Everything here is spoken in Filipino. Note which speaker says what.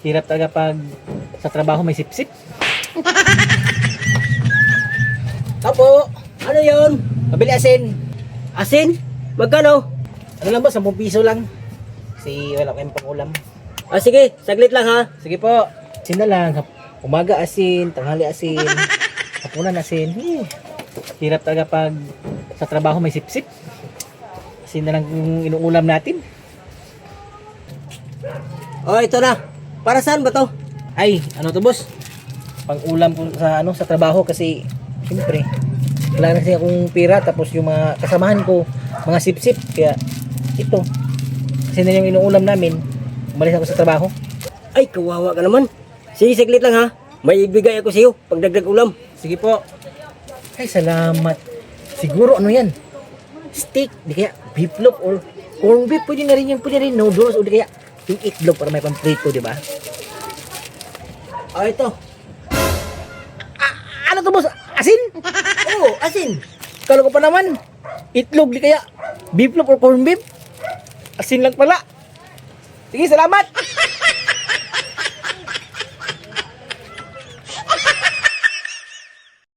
Speaker 1: Hirap talaga pag sa trabaho may sipsip.
Speaker 2: Apo, ano yon?
Speaker 1: Mabili asin.
Speaker 2: Asin? Magkano?
Speaker 1: Ano lang ba, 10 piso lang. Kasi wala kayong pang-ulam.
Speaker 2: Ah, sige, saglit lang ha.
Speaker 1: Sige po. Asin na lang. Umaga asin, tanghali asin, hapunan asin. Hirap talaga pag sa trabaho may sipsip. Asin na lang yung inuulam natin.
Speaker 2: Oh, ito na. Para saan ba to?
Speaker 1: Ay, ano to boss? Pang-ulam ko sa sa trabaho kasi siyempre wala na kasi akong pira, tapos yung mga kasamahan ko mga sipsip, kaya ito kasi na yung inuulam namin. Umalis ako sa trabaho.
Speaker 2: Ay, kawawa ka naman. Sige, saglit lang ha. May ibigay ako sa iyo pag dagdag ulam.
Speaker 1: Sige po. Ay, salamat. Siguro ano yan? Steak, di kaya beef loaf or corn beef, pwede na rin yung pwede rin noodles, o di kaya yung itlog para may pamprito, di ba?
Speaker 2: Ah, ito.
Speaker 1: Ano to boss? Asin?
Speaker 2: Oh, asin.
Speaker 1: Kala ko pa naman itlog, di kaya beef loaf or corn beef. Asin lang pala. Sige, salamat.